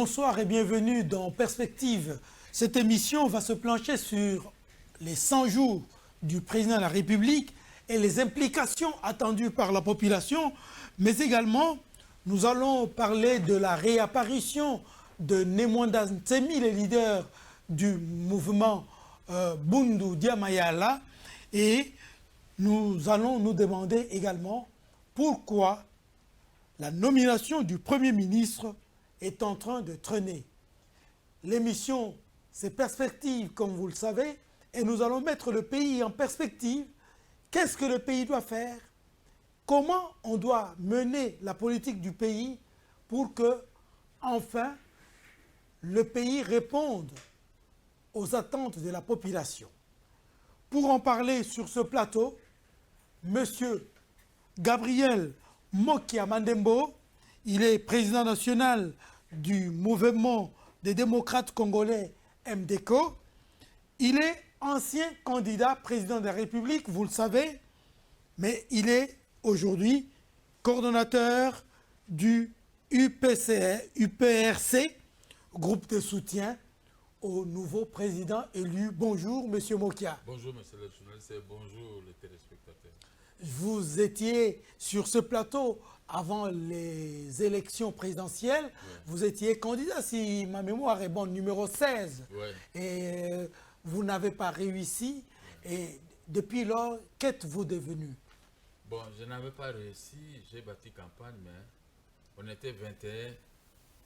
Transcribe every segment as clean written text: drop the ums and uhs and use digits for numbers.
Bonsoir et bienvenue dans Perspective. Cette émission va se plancher sur les 100 jours du président de la République et les implications attendues par la population, mais également nous allons parler de la réapparition de Nemwanda Ntsemi, le leader du mouvement Bundu Diamayala, et nous allons nous demander également pourquoi la nomination du Premier ministre est en train de traîner. L'émission, c'est Perspective, comme vous le savez, et nous allons mettre le pays en perspective. Qu'est-ce que le pays doit faire? Comment on doit mener la politique du pays pour que, enfin, le pays réponde aux attentes de la population? Pour en parler sur ce plateau, M. Gabriel Mokia Mandembo, il est président national du mouvement des démocrates congolais MDCO. Il est ancien candidat président de la République, vous le savez, mais il est aujourd'hui coordonnateur du UPRC, groupe de soutien au nouveau président élu. Bonjour, M. Mokia. Bonjour, monsieur le journaliste, et bonjour les téléspectateurs. Vous étiez sur ce plateau avant les élections présidentielles. Ouais. Vous étiez candidat, si ma mémoire est bonne, numéro 16. Ouais. Et vous n'avez pas réussi. Ouais. Et depuis lors, qu'êtes-vous devenu? Bon, je n'avais pas réussi, j'ai bâti campagne, mais on était 21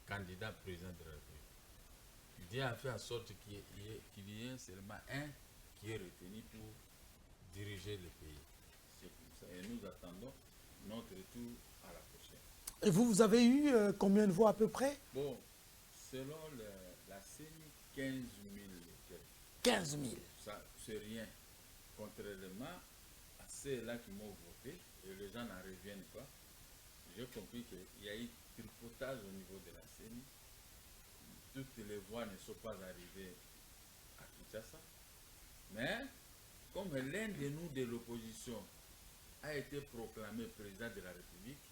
candidats présidents de la République. Dieu a fait en sorte qu'il y ait seulement un qui est retenu pour diriger le pays. C'est comme ça. Et nous attendons notre retour à la prochaine. Et vous avez eu combien de voix à peu près? Bon, selon la CENI, 15 000. 15 000. Ça, c'est rien. Contrairement à ceux-là qui m'ont voté, et les gens n'en reviennent pas, j'ai compris qu'il y a eu tripotage au niveau de la CENI. Toutes les voix ne sont pas arrivées à Kinshasa. Mais, comme l'un de nous de l'opposition a été proclamé président de la République,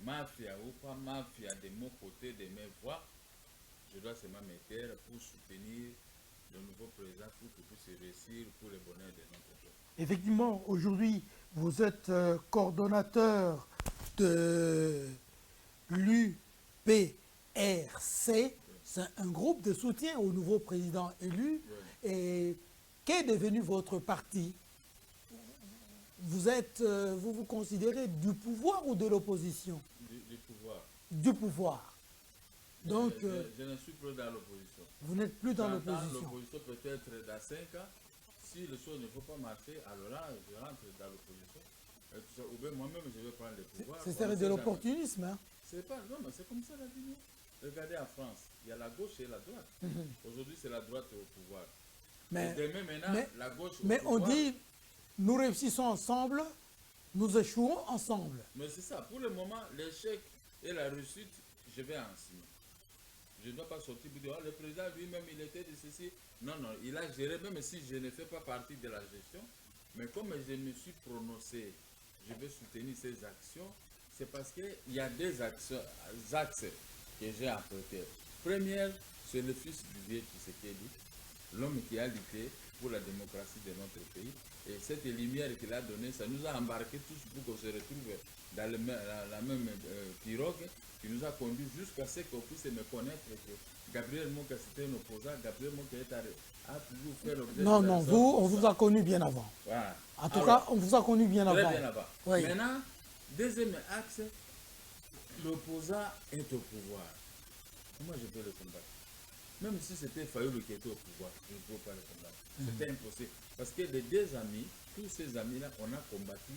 mafia ou pas mafia de mon côté, de mes voix, je dois seulement me taire pour soutenir le nouveau président pour qu'il puisse réussir pour le bonheur de notre peuple. Effectivement, aujourd'hui, vous êtes coordonnateur de l'UPRC. C'est un groupe de soutien au nouveau président élu. Oui. Et qu'est devenu votre parti? Vous vous considérez du pouvoir ou de l'opposition? Du pouvoir. Du pouvoir. Donc, je ne suis plus dans l'opposition. Vous n'êtes plus dans l'opposition. L'opposition peut-être dans 5 ans. Si les choses ne vont pas marcher, alors là, je rentre dans l'opposition. Ou bien moi-même, je vais prendre le pouvoir. C'est de l'opportunisme, hein? C'est pas, non, mais c'est comme ça la vie. Regardez en France, il y a la gauche et la droite. Aujourd'hui, c'est la droite au pouvoir. Mais, et demain, maintenant, la gauche au mais pouvoir. On dit, nous réussissons ensemble, nous échouons ensemble. Mais c'est ça. Pour le moment, l'échec et la réussite, je vais en signer. Je ne dois pas sortir pour dire, le président lui-même, il était de ceci. Non, non, il a géré, même si je ne fais pas partie de la gestion. Mais comme je me suis prononcé, je vais soutenir ces actions, c'est parce qu'il y a des axes que j'ai empruntés. Première, c'est le fils du vieux Tshisekedi, l'homme qui a lutté pour la démocratie de notre pays. Et cette lumière qu'il a donnée, ça nous a embarqués tous pour qu'on se retrouve dans la même pirogue qui nous a conduit jusqu'à ce qu'on puisse me connaître que Gabriel Mokia c'était un opposant, Gabriel Mokia a toujours fait l'objet de... Non, on vous a connu bien avant. Voilà. En tout cas, on vous a connu bien avant. Très bien avant. Oui. Maintenant, deuxième axe, l'opposant est au pouvoir. Comment je peux le combattre? Même si c'était Fayoulou qui était au pouvoir, je ne peux pas le combattre. C'était impossible. Parce que les deux amis, tous ces amis-là, on a combattu,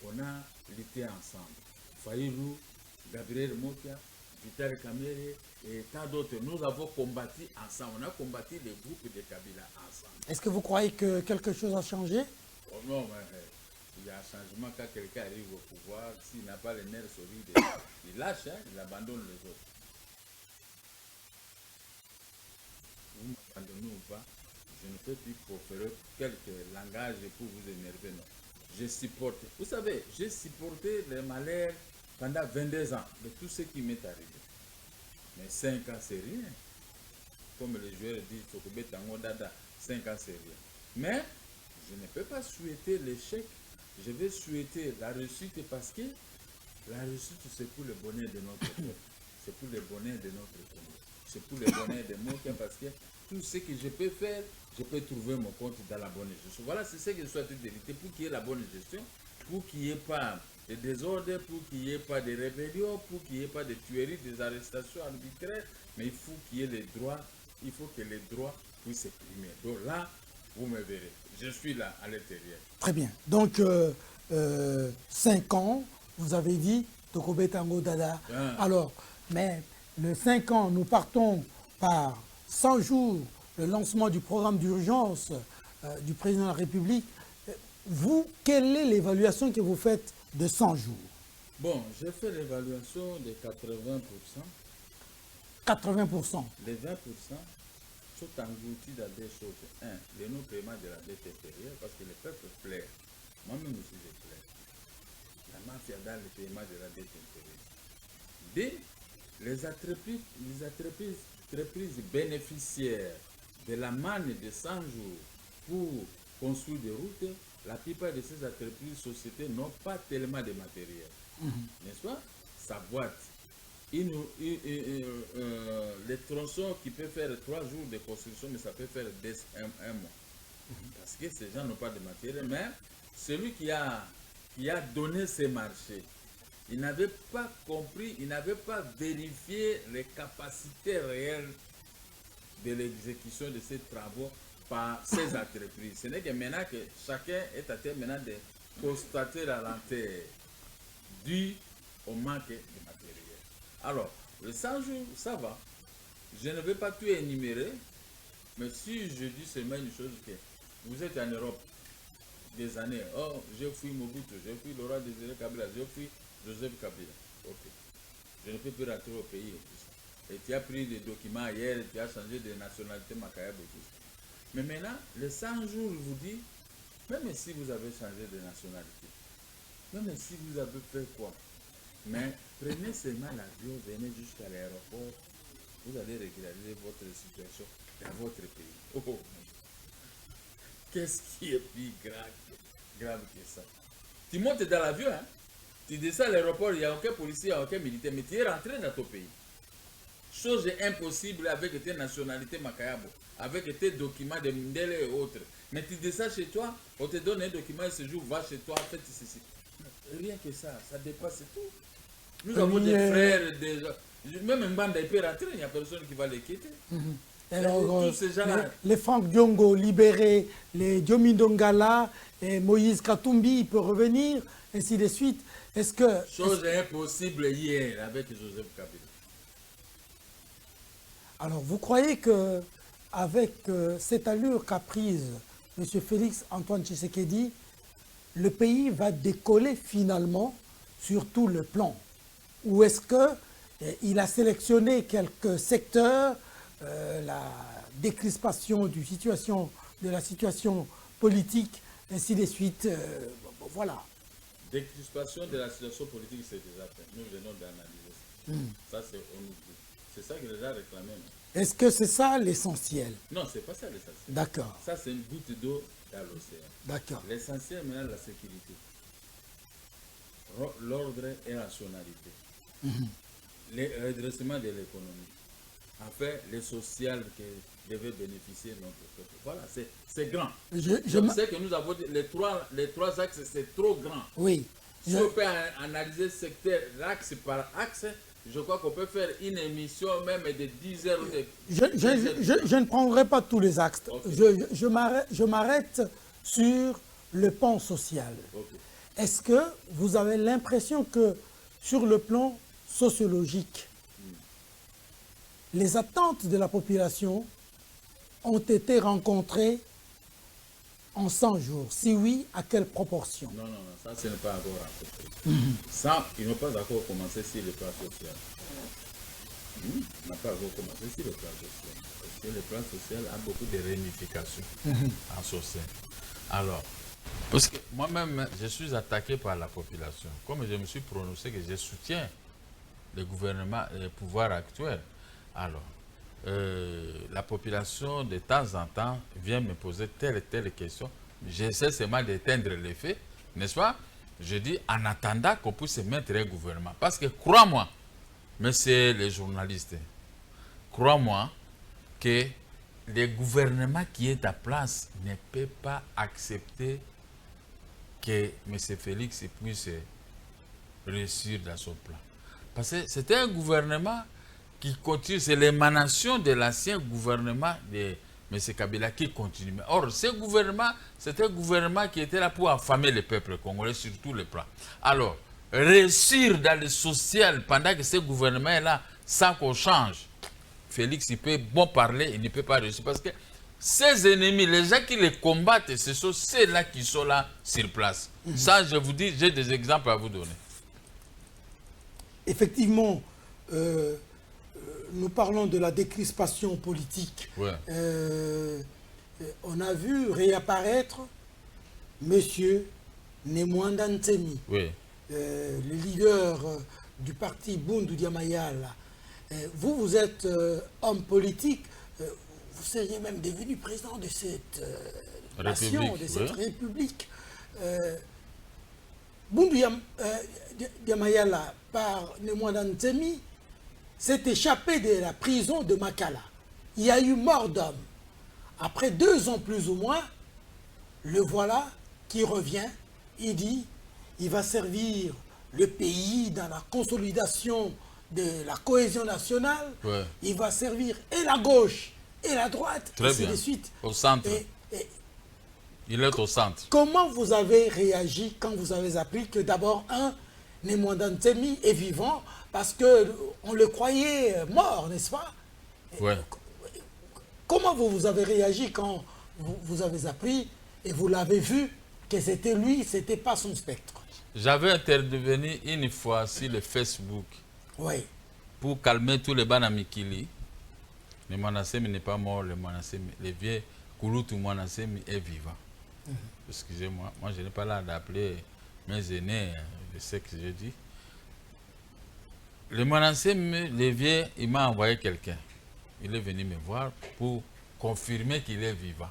on a lutté ensemble. Fayoulou, Gabriel Mokia, Vital Kamere et tant d'autres. Nous avons combattu ensemble. On a combattu les groupes de Kabila ensemble. Est-ce que vous croyez que quelque chose a changé? Oh non, mais il y a un changement quand quelqu'un arrive au pouvoir. S'il n'a pas les nerfs solides, il lâche, hein, il abandonne les autres. Vous m'abandonnez ou pas, je ne peux plus proférer quelques langages pour vous énerver, non. Je supporte. Vous savez, j'ai supporté les malheurs pendant 22 ans de tout ce qui m'est arrivé. Mais 5 ans, c'est rien. Comme les joueurs disent, Tokobé Tango Dada, 5 ans, c'est rien. Mais je ne peux pas souhaiter l'échec. Je vais souhaiter la réussite parce que la réussite, c'est pour le bonheur de notre peuple. C'est pour le bonheur de notre pays. C'est pour le bonheur de mon cœur parce que tout ce que je peux faire, je peux trouver mon compte dans la bonne gestion. Voilà, c'est ce que je souhaite d'éviter pour qu'il y ait la bonne gestion, pour qu'il n'y ait pas de désordre, pour qu'il n'y ait pas de rébellion, pour qu'il n'y ait pas de tueries, des arrestations arbitraires. Mais il faut qu'il y ait les droits, il faut que les droits puissent s'exprimer. Donc là, vous me verrez. Je suis là, à l'intérieur. Très bien. Donc, 5 ans, vous avez dit, Tokobé Tango Dada. Alors, mais le 5 ans, nous partons par 100 jours, le lancement du programme d'urgence du président de la République. Vous, quelle est l'évaluation que vous faites de 100 jours? Bon, j'ai fait l'évaluation de 80%. 80%. Les 20% sont engloutis dans des choses. Un, le non-paiement de la dette intérieure, parce que le peuple plaît. Moi-même aussi, je plaît. La mafia dans le paiement de la dette intérieure. Deux, les entreprises bénéficiaires de la manne de 100 jours pour construire des routes, la plupart de ces entreprises, sociétés n'ont pas tellement de matériel. N'est-ce pas? Sa boîte. Les tronçons qui peuvent faire 3 jours de construction, mais ça peut faire un mois. Parce que ces gens n'ont pas de matériel. Mais celui qui a donné ces marchés, il n'avait pas compris, il n'avait pas vérifié les capacités réelles de l'exécution de ces travaux par ces entreprises. Ce n'est que maintenant que chacun est à terre maintenant de constater la lenteur due au manque de matériel. Alors, le 100 jours, ça va. Je ne vais pas tout énumérer, mais si je dis seulement une chose, que vous êtes en Europe des années, oh, j'ai fui Mobutu, j'ai fui Laurent Désiré Kabila, j'ai fui Joseph Kabila. Ok. Je ne peux plus rentrer au pays. Et tu as pris des documents hier, tu as changé de nationalité Makayab et tout ça. Mais maintenant, le 100 jours vous dit, même si vous avez changé de nationalité, même si vous avez fait quoi, mais prenez seulement l'avion, venez jusqu'à l'aéroport, vous allez régulariser votre situation dans votre pays. Oh, qu'est-ce qui est plus grave que ça? Tu montes dans l'avion, hein? Tu descends à l'aéroport, il n'y a aucun policier, il n'y a aucun militaire, mais tu es rentré dans ton pays. Chose impossible avec tes nationalités Makayabo, avec tes documents de Mindele et autres. Mais tu descends chez toi, on te donne un document et ce jour, va chez toi, faites ceci. Rien que ça dépasse tout. Nous avons des frères, même un bande peut rentrer, il n'y a personne qui va les quitter. Alors, les Franck Diongo libérés, les Diomi Dongala et Moïse Katumbi, il peut revenir, ainsi de suite. Est-ce que... Chose impossible hier avec Joseph Kabila. Alors, vous croyez que avec cette allure qu'a prise M. Félix Antoine Tshisekedi, le pays va décoller finalement sur tout le plan? Ou est-ce qu'il a sélectionné quelques secteurs, la décrispation de la situation politique, ainsi de suite, voilà. Décrispation de la situation politique, c'est déjà fait. Nous venons d'analyser ça. Ça, c'est on oublie. C'est ça que les gens réclamaient. Est-ce que c'est ça l'essentiel? Non, c'est pas ça l'essentiel. D'accord. Ça, c'est une goutte d'eau dans l'océan. D'accord. L'essentiel maintenant, la sécurité. L'ordre et la rationalité. Le redressement de l'économie. Enfin, le social qui devait bénéficier de notre peuple. Voilà, c'est grand. Je sais que nous avons les trois axes, c'est trop grand. Oui. Si on peut analyser secteur, axe par axe, je crois qu'on peut faire une émission même de 10 heures. Je ne prendrai pas tous les axes. Okay. Je m'arrête sur le pan social. Okay. Est-ce que vous avez l'impression que sur le plan sociologique, les attentes de la population ont été rencontrées en 100 jours? Si oui, à quelle proportion? Non, ça, ce n'est pas encore rencontré. Ça, ils n'ont pas encore commencé sur le plan social. Ils n'ont pas encore commencé sur le plan social. Parce que le plan social a beaucoup de ramifications en social. Alors, parce que moi-même, je suis attaqué par la population. Comme je me suis prononcé que je soutiens le gouvernement, le pouvoir actuel. Alors, la population, de temps en temps, vient me poser telle et telle question. J'essaie seulement d'éteindre les faits, n'est-ce pas? Je dis, en attendant qu'on puisse mettre un gouvernement. Parce que, crois-moi, messieurs les journalistes, crois-moi que le gouvernement qui est à place ne peut pas accepter que M. Félix puisse réussir dans son plan. Parce que c'était un gouvernement qui continue, c'est l'émanation de l'ancien gouvernement de M. Kabila qui continue. Or, ce gouvernement, c'était un gouvernement qui était là pour affamer le peuple congolais sur tous les plans. Alors, réussir dans le social pendant que ce gouvernement est là, sans qu'on change, Félix, il peut bon parler, il ne peut pas réussir. Parce que ses ennemis, les gens qui les combattent, ce sont ceux-là qui sont là sur place. Ça, je vous dis, j'ai des exemples à vous donner. Effectivement, nous parlons de la décrispation politique. Ouais. On a vu réapparaître Monsieur Nemwanda Ntemi, Oui. le leader du parti Bundu Dia Mayala. Vous êtes homme politique, vous seriez même devenu président de cette nation, de cette république. Bundu Dia Mayala, par Nemwanda Ntemi, s'est échappé de la prison de Makala. Il y a eu mort d'homme. Après 2 ans plus ou moins, le voilà qui revient. Il dit, il va servir le pays dans la consolidation de la cohésion nationale. Ouais. Il va servir et la gauche et la droite, Très et ainsi bien. de suite. Au centre. Il est au centre. Comment vous avez réagi quand vous avez appris que d'abord, Nemwanda Ntemi est vivant parce qu'on le croyait mort, n'est-ce pas? Ouais. Comment vous avez réagi quand vous avez appris et vous l'avez vu que c'était lui, c'était pas son spectre? J'avais intervenu une fois sur le Facebook Oui. pour calmer tous les banamikili. Le Mwanasemi n'est pas mort, le vieux Kouloutou Mwanasemi est vivant. Excusez-moi, moi je n'ai pas l'air d'appeler mes aînés, je sais que je dis. Le Mwanasemi, le vieux, il m'a envoyé quelqu'un. Il est venu me voir pour confirmer qu'il est vivant.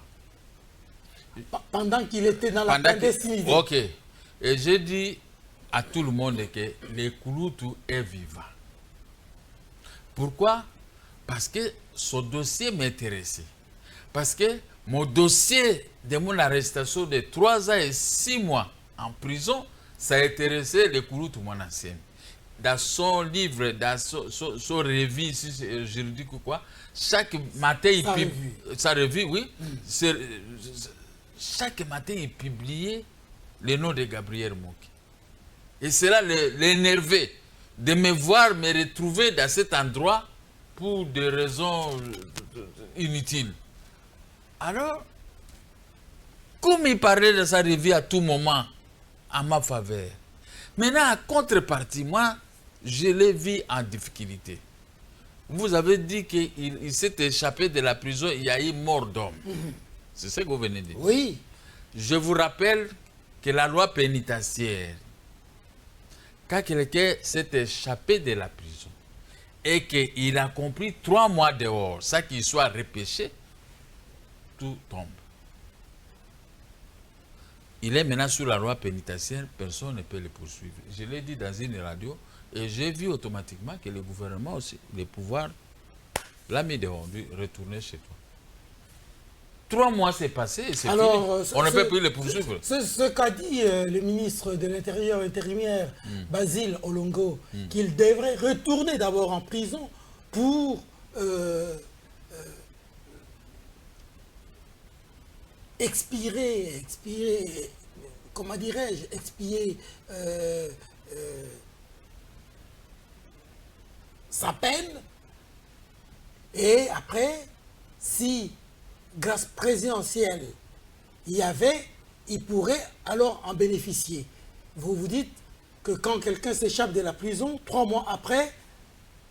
Pendant qu'il était dans la clandestinité. Ok. Et j'ai dit à tout le monde que le Kouloutou est vivant. Pourquoi? Parce que son dossier m'intéressait. Parce que mon dossier de mon arrestation de 3 ans et 6 mois en prison, ça a intéressé le Kouloutou Mwanasemi. Dans son livre, dans son revue juridique ou quoi, chaque matin, il publie. Sa revue, oui. Chaque matin, il publiait le nom de Gabriel Moki. Et cela l'énervait de me voir me retrouver dans cet endroit pour des raisons inutiles. Alors, comme il parlait de sa revue à tout moment, en ma faveur, maintenant, à contrepartie, moi, je l'ai vu en difficulté. Vous avez dit qu'il s'est échappé de la prison, il y a eu mort d'homme. C'est ce que vous venez de dire. Oui. Je vous rappelle que la loi pénitentiaire, quand quelqu'un s'est échappé de la prison et qu'il a compris 3 mois dehors, ça qu'il soit repêché, tout tombe. Il est maintenant sous la loi pénitentiaire, personne ne peut le poursuivre. Je l'ai dit dans une radio et j'ai vu automatiquement que le gouvernement aussi, les pouvoirs, l'a mis dehors, lui, retourner chez toi. 3 mois s'est passé et c'est fini. On ne peut plus le poursuivre. Ce qu'a dit le ministre de l'Intérieur intérimaire, Basile Olongo, qu'il devrait retourner d'abord en prison pour expier, comment dirais-je, expier sa peine. Et après, si grâce présidentielle il y avait, il pourrait alors en bénéficier. Vous vous dites que quand quelqu'un s'échappe de la prison, 3 mois après,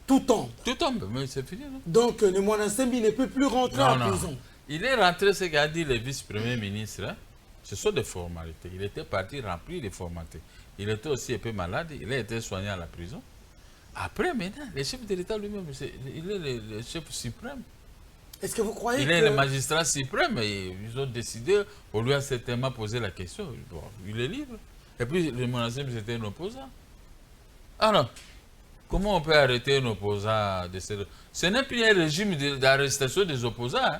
tout tombe. Tout tombe, mais c'est fini, non? Donc, le Mwanasemi ne peut plus rentrer en prison. Il est rentré, ce qu'a dit le vice-premier ministre. Hein? Ce sont des formalités. Il était parti remplir les formalités. Il était aussi un peu malade. Il a été soigné à la prison. Après, maintenant, le chef de l'État lui-même, il est le chef suprême. Est-ce que vous croyez Il est le magistrat suprême et ils ont décidé, on lui a certainement posé la question. Bon, il est libre. Et puis, le monastère, c'était un opposant. Alors, comment on peut arrêter un opposant de ce... Ce n'est plus un régime d'arrestation des opposants. Hein.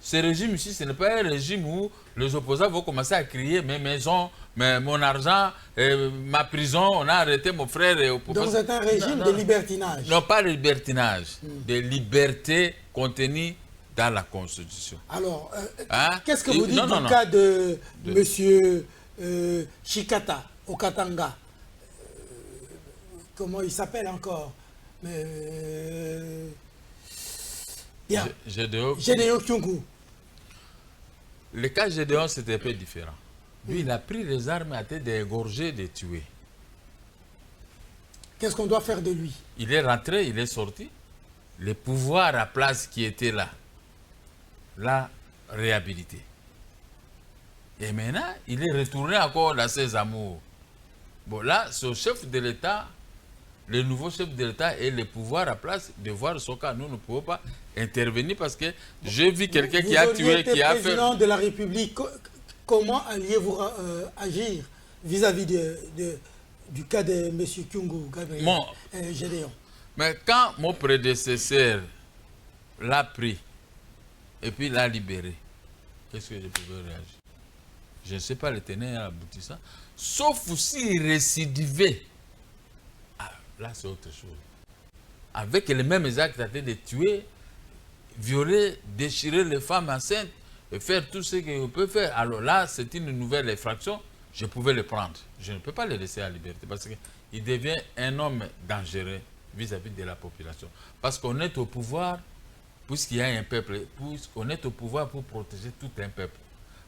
Ce régime ici, ce n'est pas un régime où les opposants vont commencer à crier mes maisons, mon argent, ma prison, on a arrêté mon frère. Donc c'est un régime de libertinage. Non, pas de libertinage, de liberté contenue dans la Constitution. Alors, hein? Qu'est-ce que vous dites du cas de M. Chikata, au Katanga? Comment il s'appelle encore? Bien. Gédéon Kyungu. Le cas Gédéon, c'était un peu différent. Lui, il a pris les armes à tête d'égorger, de tuer. Qu'est-ce qu'on doit faire de lui? Il est rentré, il est sorti. Le pouvoir à place qui était là, l'a réhabilité. Et maintenant, il est retourné encore dans ses amours. Bon, là, c'est au chef de l'État, le nouveau chef de l'État et le pouvoir à place de voir son cas. Nous ne pouvons pas intervenir parce que j'ai vu quelqu'un qui a tué, qui a fait... président de la République, comment alliez-vous agir vis-à-vis du cas de M. Kyungu, Gédéon? Mais quand mon prédécesseur l'a pris et puis l'a libéré, qu'est-ce que je pouvais réagir? Je ne sais pas le tenir à l'aboutissant. Sauf s'il récidivait. Ah, là, c'est autre chose. Avec les mêmes actes de tuer, violer, déchirer les femmes enceintes, et faire tout ce qu'on peut faire. Alors là, c'est une nouvelle infraction. Je pouvais le prendre. Je ne peux pas le laisser à liberté parce qu'il devient un homme dangereux vis-à-vis de la population. Parce qu'on est au pouvoir, puisqu'il y a un peuple, puisqu'on est au pouvoir pour protéger tout un peuple,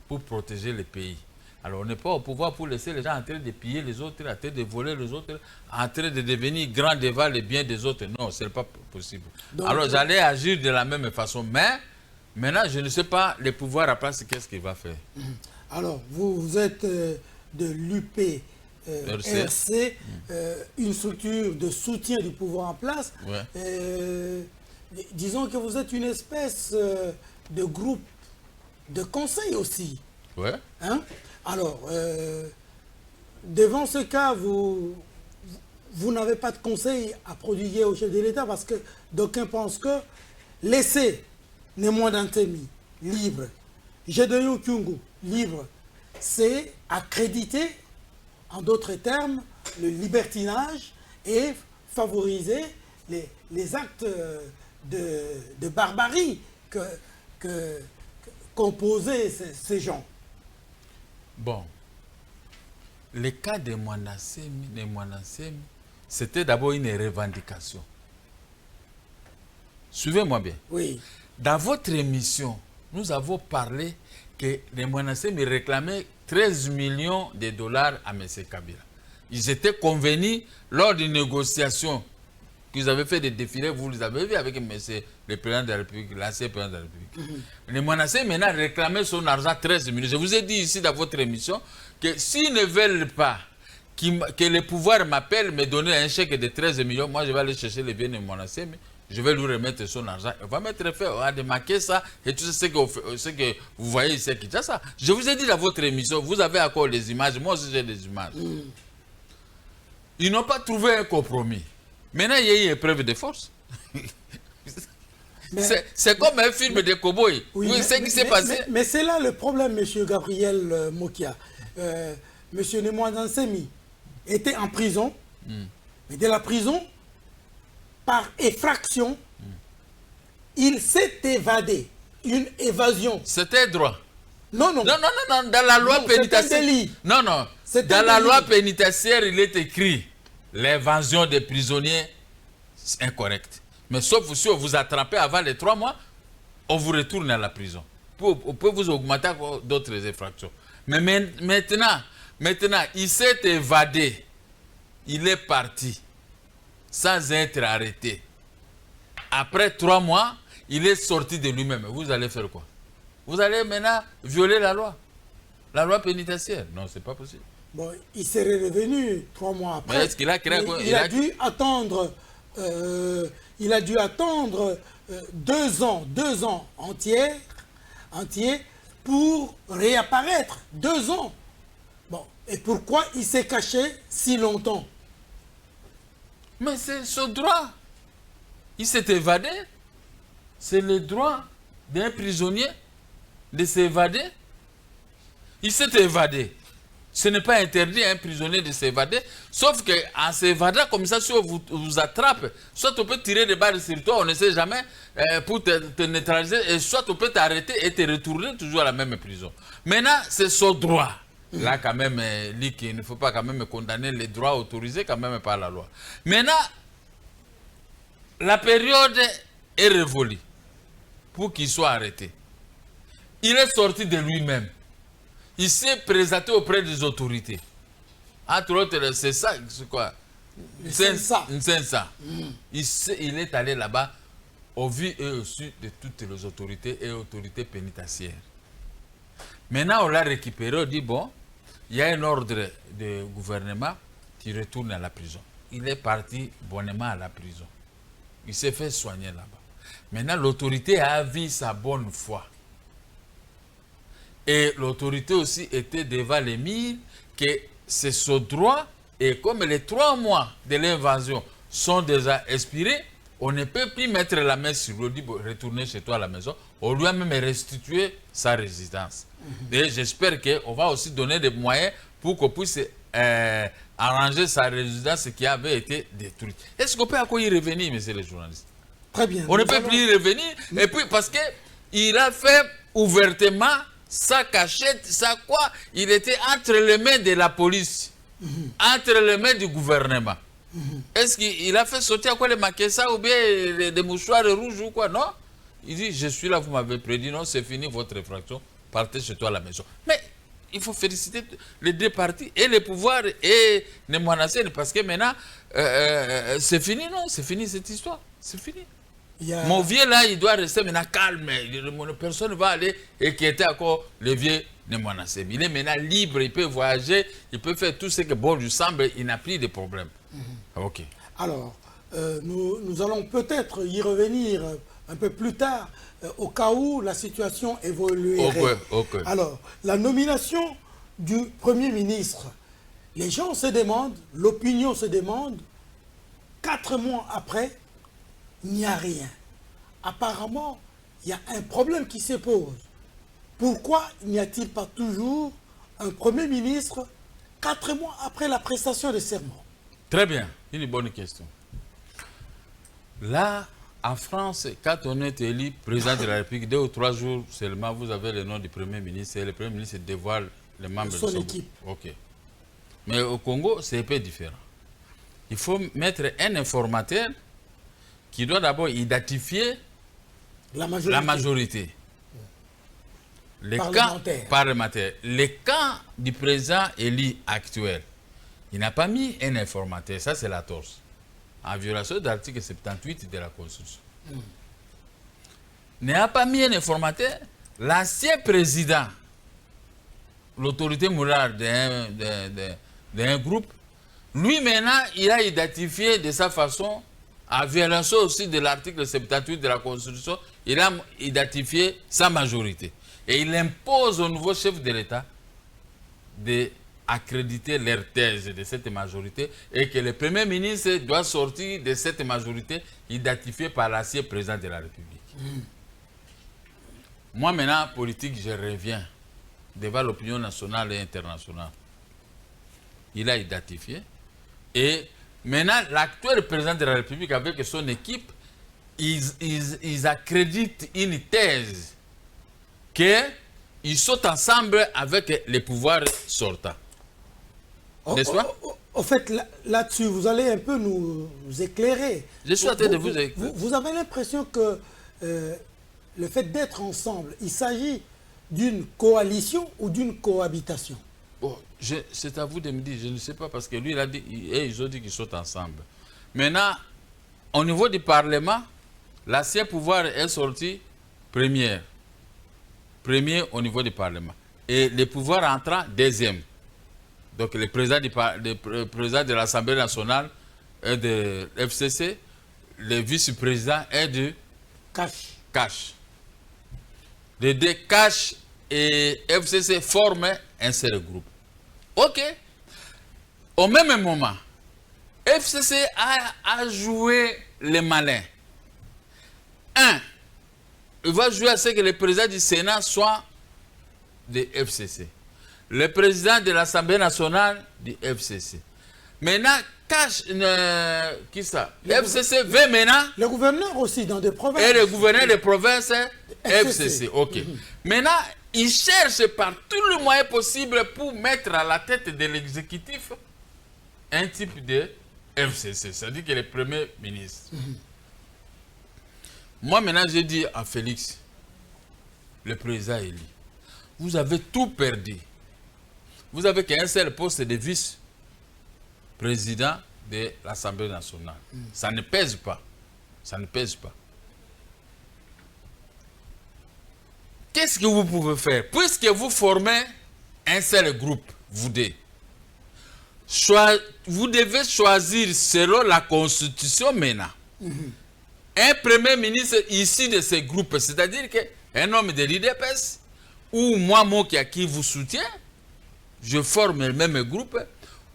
pour protéger le pays. Alors on n'est pas au pouvoir pour laisser les gens en train de piller les autres, en train de voler les autres, en train de devenir grand devant les biens des autres. Non, ce n'est pas possible. Donc, alors j'allais agir de la même façon, mais maintenant je ne sais pas le pouvoir à place, qu'est-ce qu'il va faire. Alors vous êtes de l'UP. RC, une structure de soutien du pouvoir en place. Ouais. Disons que vous êtes une espèce de groupe de conseil aussi. Ouais. Hein? Alors, devant ce cas, vous n'avez pas de conseil à prodiguer au chef de l'État parce que d'aucuns pensent que laisser Némois Dantemi libre, Gédéon Kyungu libre, c'est accréditer, en d'autres termes, le libertinage et favoriser les actes de barbarie qu'ont posé ces gens. Bon, le cas de Mwanasemi, c'était d'abord une revendication. Suivez-moi bien. Oui. Dans votre émission, nous avons parlé que les Mwanasemi réclamaient 13 millions de dollars à M. Kabila. Ils étaient convenus lors d'une négociation qu'ils avaient fait des défilés, vous les avez vus avec M. le président de la République, l'ancien président de la République. Les Mwanasemi maintenant réclamaient son argent 13 millions. Je vous ai dit ici dans votre émission que s'ils ne veulent pas que le pouvoir m'appelle, me donner un chèque de 13 millions, moi je vais aller chercher les biens de Mwanasemi, je vais lui remettre son argent. On va mettre fait, on va démarquer ça et tout ce que vous voyez ici qui dit ça. Je vous ai dit dans votre émission, vous avez encore les images, moi aussi j'ai des images. Ils n'ont pas trouvé un compromis. Maintenant, il y a eu épreuve de force. C'est comme un film de cow-boy. Oui, oui, c'est ce qui s'est passé. Mais c'est là le problème, M. Gabriel Mokia. M. Némois Dantemi était en prison, mais de la prison, par effraction, il s'est évadé. Une évasion. C'était droit. Non, non. Non, non, non, non. Dans la loi pénitentiaire. C'est un délit. Non, non. Dans la loi pénitentiaire, il est écrit l'évasion des prisonniers, c'est incorrect. Mais sauf si on vous attrape avant les 3 mois, on vous retourne à la prison. On peut vous augmenter d'autres infractions. Mais maintenant, il s'est évadé. Il est parti sans être arrêté. Après 3 mois, il est sorti de lui-même. Vous allez faire quoi? Vous allez maintenant violer la loi pénitentiaire. Non, c'est pas possible. Bon, il serait revenu 3 mois après. Mais est-ce qu'il a créé quoi? Il a dû attendre il a dû attendre 2 ans entiers pour réapparaître. 2 ans. Bon, et pourquoi il s'est caché si longtemps? Mais c'est ce droit. Il s'est évadé. C'est le droit d'un prisonnier de s'évader. Il s'est évadé. Ce n'est pas interdit à un prisonnier de s'évader, sauf qu'en s'évadant comme ça, si on vous attrape, soit on peut tirer des balles sur toi, on ne sait jamais, pour te neutraliser, et soit on peut t'arrêter et te retourner toujours à la même prison. Maintenant, c'est son droit. Là, quand même, il ne faut pas quand même condamner les droits autorisés quand même par la loi. Maintenant, la période est révolue pour qu'il soit arrêté. Il est sorti de lui-même. Il s'est présenté auprès des autorités. Entre autres, c'est ça, c'est quoi? C'est ça. Il est allé là-bas au vu et au su de toutes les autorités et autorités pénitentiaires. Maintenant, on l'a récupéré, on dit, bon, il y a un ordre de gouvernement qui retourne à la prison. Il est parti bonnement à la prison. Il s'est fait soigner là-bas. Maintenant, l'autorité a vu sa bonne foi. Et l'autorité aussi était devant les murs que c'est ce droit, et comme les 3 mois de l'invasion sont déjà expirés, on ne peut plus mettre la main sur lui, dit retourner chez toi à la maison, on lui a même restitué sa résidence. Et j'espère qu'on va aussi donner des moyens pour qu'on puisse arranger sa résidence qui avait été détruite. Est-ce qu'on peut encore y revenir, messieurs les journalistes? Très bien. On ne peut plus y revenir, et puis parce qu'il a fait ouvertement sa cachette, sa quoi, il était entre les mains de la police, entre les mains du gouvernement. Est-ce qu'il a fait sauter à quoi les maquessas ou bien des mouchoirs rouges ou quoi? Non. Il dit, je suis là, vous m'avez prédit, non, c'est fini votre infraction, partez chez toi à la maison. Mais il faut féliciter les 2 partis, et le pouvoir et les Moanassènes, parce que maintenant, c'est fini, non, c'est fini cette histoire, c'est fini. Mon vieux là, il doit rester maintenant calme. Personne ne va aller inquiéter encore le vieux Nemoanassem. Il est maintenant libre, il peut voyager, il peut faire tout ce que bon lui semble, il n'a plus de problème. Ok. Alors, nous allons peut-être y revenir un peu plus tard, au cas où la situation évoluerait. Ok. Alors, la nomination du Premier ministre, les gens se demandent, l'opinion se demande, 4 mois après, il n'y a rien. Apparemment, il y a un problème qui se pose. Pourquoi n'y a-t-il pas toujours un Premier ministre 4 mois après la prestation de serment? Très bien, une bonne question. Là, en France, quand on est élu président de la République, 2 ou 3 jours seulement, vous avez le nom du Premier ministre et le Premier ministre dévoile les membres de son équipe. Ok. Mais au Congo, c'est un peu différent. Il faut mettre un informateur qui doit d'abord identifier la majorité. Les parlementaires. Les camps du président élu actuel, il n'a pas mis un informateur, ça c'est la torse, en violation de l'article 78 de la Constitution. Il n'a pas mis un informateur, l'ancien président, l'autorité morale d'un groupe, lui maintenant, il a identifié de sa façon, en violation aussi de l'article 78 de la Constitution, il a identifié sa majorité. Et il impose au nouveau chef de l'État d'accréditer leur thèse de cette majorité et que le Premier ministre doit sortir de cette majorité identifiée par l'ancien président de la République. Moi maintenant, politique, je reviens devant l'opinion nationale et internationale. Il a identifié et maintenant, l'actuel président de la République, avec son équipe, ils accréditent une thèse qu'ils sont ensemble avec les pouvoirs sortants. N'est-ce pas? En fait, là-dessus, vous allez un peu nous éclairer. Je suis en train de vous éclairer. Vous avez l'impression que le fait d'être ensemble, il s'agit d'une coalition ou d'une cohabitation? Bon, c'est à vous de me dire, je ne sais pas, parce que lui, il a dit, et ils ont dit qu'ils sont ensemble. Maintenant, au niveau du Parlement, l'ancien pouvoir est sorti premier au niveau du Parlement. Et le pouvoir entrant deuxième. Donc le président de l'Assemblée nationale et de FCC le vice-président est de Cash. Les deux Cash et FCC forment un seul groupe. Ok. Au même moment, FCC a joué les malins. Il va jouer à ce que le président du Sénat soit de FCC. Le président de l'Assemblée nationale du FCC. Maintenant, Cash, qui ça? FCC veut maintenant. Le gouverneur aussi dans des provinces. Et le gouverneur des provinces, FCC. Ok. Maintenant, il cherche par tous les moyens possibles pour mettre à la tête de l'exécutif un type de FCC, c'est-à-dire que le premier ministre. Moi, maintenant, j'ai dit à Félix, le président élu, vous avez tout perdu. Vous avez qu'un seul poste de vice-président de l'Assemblée nationale. Ça ne pèse pas. Ça ne pèse pas. Qu'est-ce que vous pouvez faire? Puisque vous formez un seul groupe, vous deux, vous devez choisir selon la Constitution maintenant. Un premier ministre issu de ce groupe, c'est-à-dire qu'un homme de l'IDPS, ou moi, qui vous soutient, je forme le même groupe,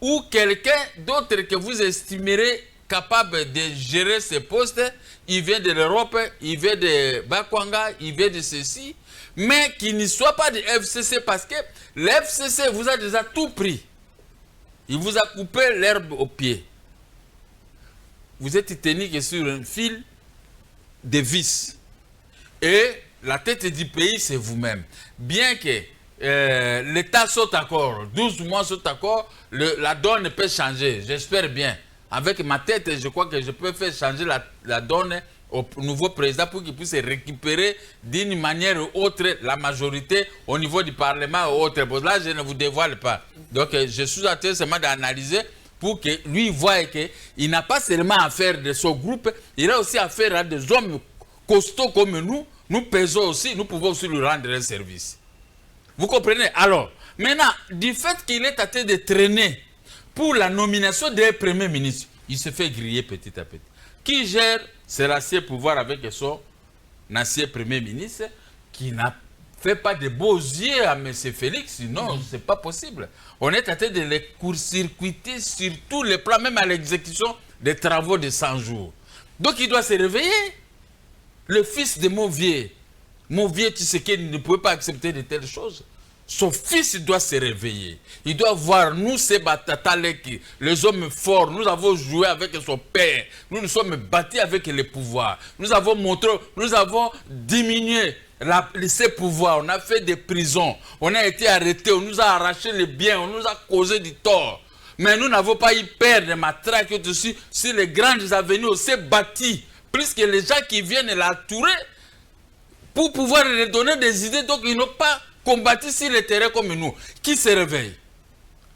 ou quelqu'un d'autre que vous estimerez capable de gérer ce poste, il vient de l'Europe, il vient de Bakwanga, il vient de ceci, mais qu'il ne soit pas de FCC parce que l'FCC vous a déjà tout pris. Il vous a coupé l'herbe au pied. Vous êtes tenu que sur un fil de vis. Et la tête du pays, c'est vous-même. Bien que l'État saute d'accord, 12 mois saute d'accord, la donne peut changer. J'espère bien. Avec ma tête, je crois que je peux faire changer la donne au nouveau président pour qu'il puisse récupérer d'une manière ou autre la majorité au niveau du Parlement ou autre. Bon, là, je ne vous dévoile pas. Donc, je suis en train seulement d'analyser pour que lui voie qu'il n'a pas seulement affaire de son groupe, il a aussi affaire à des hommes costauds comme nous. Nous pesons aussi, nous pouvons aussi lui rendre un service. Vous comprenez? Alors, maintenant, du fait qu'il est en train de traîner pour la nomination des premiers ministres, il se fait griller petit à petit. Qui gère ses anciens pouvoirs avec son ancien premier ministre qui n'a fait pas de beaux yeux à M. Félix, sinon c'est pas possible. On est en train de les court-circuiter sur tous les plans, même à l'exécution des travaux de 100 jours. Donc il doit se réveiller. Le fils de mon vieux Tshisekedi ne pouvait pas accepter de telles choses. Son fils doit se réveiller. Il doit voir, nous, ces Batataleki, les hommes forts, nous avons joué avec son père. Nous nous sommes battus avec les pouvoirs. Nous avons montré, nous avons diminué ses pouvoirs. On a fait des prisons. On a été arrêtés. On nous a arraché les biens. On nous a causé du tort. Mais nous n'avons pas eu peur de matraquer dessus. Sur les grandes avenues, on s'est battu. Plus que les gens qui viennent l'entourer pour pouvoir leur donner des idées. Donc, ils n'ont pas combattu sur le terrain comme nous. Qui se réveille?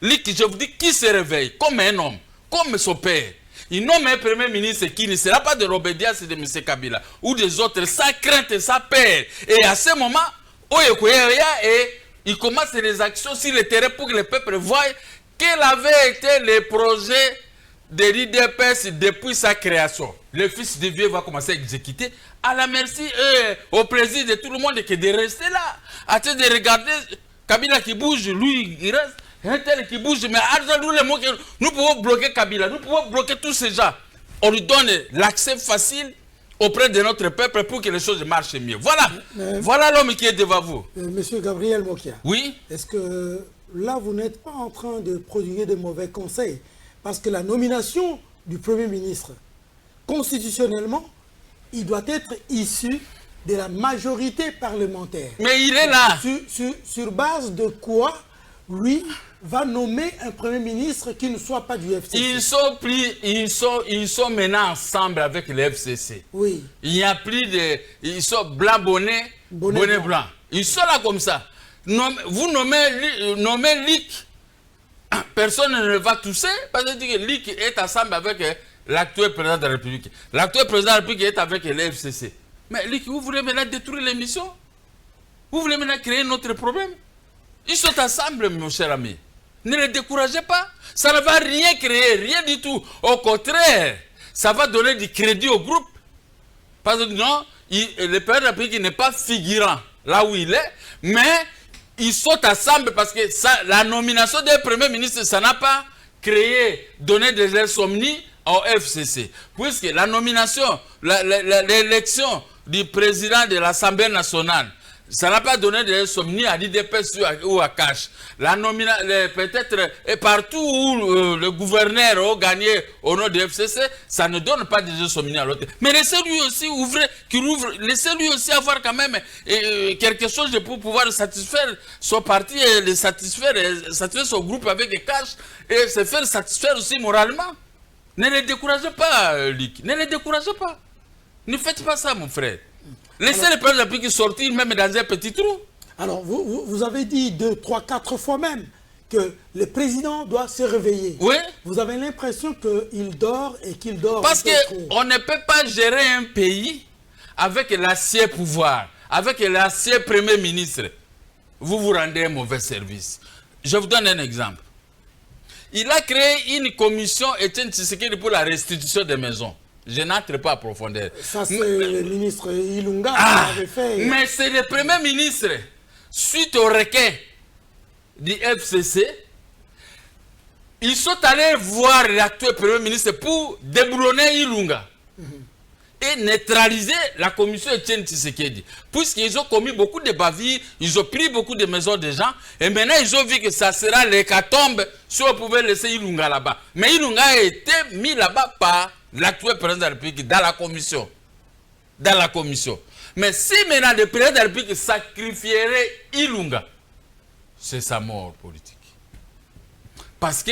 Je vous dis, qui se réveille? Comme un homme, comme son père. Il nomme un premier ministre qui ne sera pas de l'obédience de M. Kabila ou des autres, sans crainte et sans peur. Et à ce moment, il commence les actions sur le terrain pour que le peuple voie quel avait été le projet de l'IDPS depuis sa création. Le fils de Dieu va commencer à exécuter à la merci et au plaisir de tout le monde que de rester là, à train de regarder Kabila qui bouge, lui il reste, un tel qui bouge, mais nous pouvons bloquer Kabila, nous pouvons bloquer tous ces gens. On lui donne l'accès facile auprès de notre peuple pour que les choses marchent mieux. Voilà, voilà l'homme qui est devant vous. Monsieur Gabriel Mokia. Oui. Est-ce que là, vous n'êtes pas en train de prodiguer de mauvais conseils? Parce que la nomination du Premier ministre, constitutionnellement, il doit être issu de la majorité parlementaire. Mais il est là. Sur base de quoi, lui, va nommer un Premier ministre qui ne soit pas du FCC? Ils sont maintenant ensemble avec le FCC. Oui. Il n'y a plus de... Ils sont blanc bonnet, bonnet blanc. Ils sont là comme ça. Vous nommez Lick. Personne ne va tousser parce que Lick est ensemble avec l'actuel président de la République. L'actuel président de la République est avec le FCC. Mais Lick, vous voulez maintenant détruire l'émission? Vous voulez maintenant créer notre problème? Ils sont ensemble, mon cher ami. Ne les découragez pas. Ça ne va rien créer, rien du tout. Au contraire, ça va donner du crédit au groupe. Parce que non, le président de la République n'est pas figurant là où il est, mais ils sautent ensemble parce que ça, la nomination d'un premier ministre, ça n'a pas créé, donné des insomnies au FCC. Puisque la nomination, l'élection du président de l'Assemblée nationale, ça n'a pas donné des insomnies à l'IDPS ou à Cash. La nomination, peut-être, et partout où le gouverneur a gagné au nom du FCC, ça ne donne pas des insomnies à l'autre. Mais laissez-lui aussi ouvrir, laissez-lui aussi avoir quand même quelque chose pour pouvoir satisfaire son parti et satisfaire son groupe avec des Cash et se faire satisfaire aussi moralement. Ne les découragez pas, Lick. Ne les découragez pas. Ne faites pas ça, mon frère. Laissez le président de la République sortir même dans un petit trou. Alors, vous avez dit 2, 3, 4 fois même que le président doit se réveiller. Oui. Vous avez l'impression qu'il dort et qu'il dort. Parce qu'on ne peut pas gérer un pays avec l'ancien pouvoir, avec l'ancien premier ministre. Vous vous rendez un mauvais service. Je vous donne un exemple. Il a créé une commission, Etienne Tshisekedi, pour la restitution des maisons. Je n'entre pas à profondeur. Ça, c'est le ministre Ilunga qui avait fait. Mais c'est le premier ministre, suite au requête du FCC, ils sont allés voir l'actuel premier ministre pour déboulonner Ilunga et neutraliser la commission Etienne Tshisekedi. Puisqu'ils ont commis beaucoup de bavures, ils ont pris beaucoup de maisons de gens, et maintenant ils ont vu que ça sera l'hécatombe si on pouvait laisser Ilunga là-bas. Mais Ilunga a été mis là-bas par l'actuel président de la République dans la commission. Dans la commission. Mais si maintenant le président de la République sacrifierait Ilunga, c'est sa mort politique. Parce que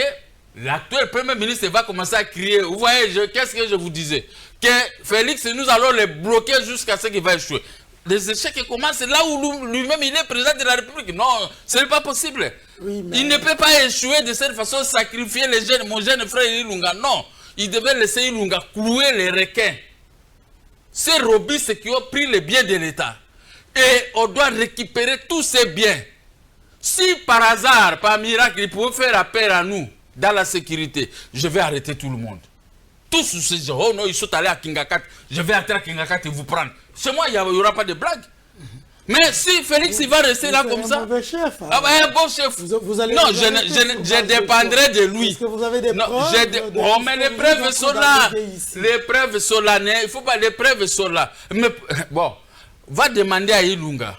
l'actuel premier ministre va commencer à crier. Vous voyez, qu'est-ce que je vous disais? Que Félix, nous allons les bloquer jusqu'à ce qu'il va échouer. Les échecs commencent là où lui-même il est président de la République. Non, ce n'est pas possible. Oui, mais... Il ne peut pas échouer de cette façon, sacrifier les jeunes, mon jeune frère Ilunga. Non. Il devait laisser Ilunga clouer les requins. Ces robistes qui ont pris les biens de l'État. Et on doit récupérer tous ces biens. Si par hasard, par miracle, ils pouvaient faire appel à nous dans la sécurité, je vais arrêter tout le monde. Tous ces gens, oh non, ils sont allés à Kingakat, je vais entrer à Kingakat et vous prendre. Chez moi, il n'y aura pas de blague. Mais si Félix il va rester là comme ça, chef, hein. Un bon chef. Vous allez non, je dépendrai de lui. Est-ce que vous avez des preuves oh, mais les preuves sont là. Les preuves sont là. Il faut pas, les preuves sont là. Mais bon, va demander à Ilunga